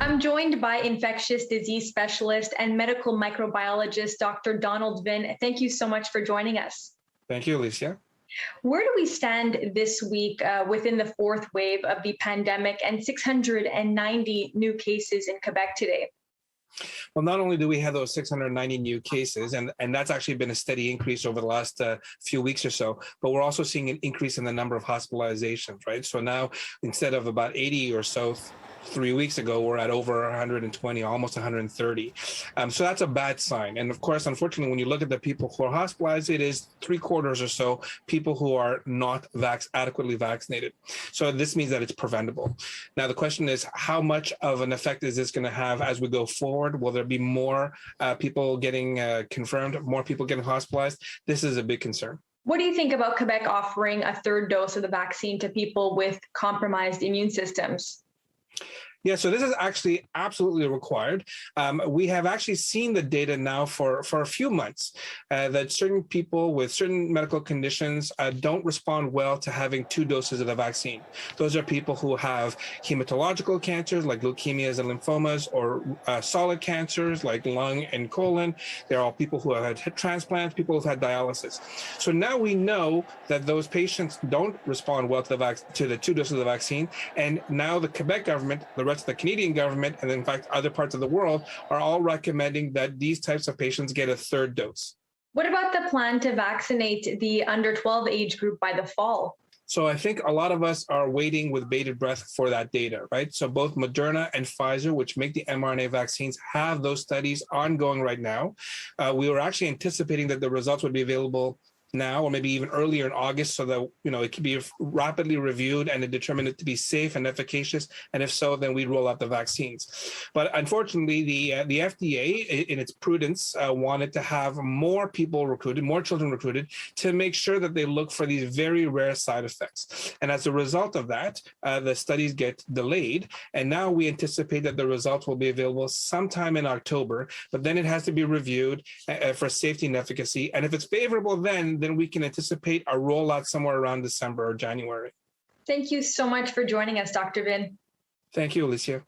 I'm joined by infectious disease specialist and medical microbiologist, Dr. Donald Vinh. Thank you so much for joining us. Thank you, Alyssia. Where do we stand this week within the fourth wave of the pandemic and 690 new cases in Quebec today? Well, not only do we have those 690 new cases, and that's actually been a steady increase over the last few weeks or so, but we're also seeing an increase in the number of hospitalizations, right? So now, instead of about 80 or so 3 weeks ago, we're at over 120, almost 130. So that's a bad sign. And of course, unfortunately, when you look at the people who are hospitalized, it is 3/4 or so people who are not adequately vaccinated. So this means that it's preventable. Now, the question is, how much of an effect is this going to have as we go forward? Will there be more people getting confirmed, more people getting hospitalized? This is a big concern. What do you think about Quebec offering a third dose of the vaccine to people with compromised immune systems? Yeah, so this is actually absolutely required. We have actually seen the data now for a few months that certain people with certain medical conditions don't respond well to having 2 doses of the vaccine. Those are people who have hematological cancers like leukemias and lymphomas, or solid cancers like lung and colon. They're all people who have had transplants, people who've had dialysis. So now we know that those patients don't respond well to the 2 doses of the vaccine, and now the Quebec government, the Canadian government, and in fact other parts of the world, are all recommending that these types of patients get a 3rd dose. What about the plan to vaccinate the under 12 age group by the fall? So I think a lot of us are waiting with bated breath for that data, right? So both Moderna and Pfizer, which make the mRNA vaccines, have those studies ongoing right now. We were actually anticipating that the results would be available now, or maybe even earlier in August, so that it can be rapidly reviewed and determined it to be safe and efficacious. And if so, then we roll out the vaccines. But unfortunately, the FDA, in its prudence, wanted to have more people recruited, more children recruited, to make sure that they look for these very rare side effects. And as a result of that, the studies get delayed. And now we anticipate that the results will be available sometime in October, but then it has to be reviewed for safety and efficacy. And if it's favorable, then we can anticipate a rollout somewhere around December or January. Thank you so much for joining us, Dr. Vinh. Thank you, Alyssia.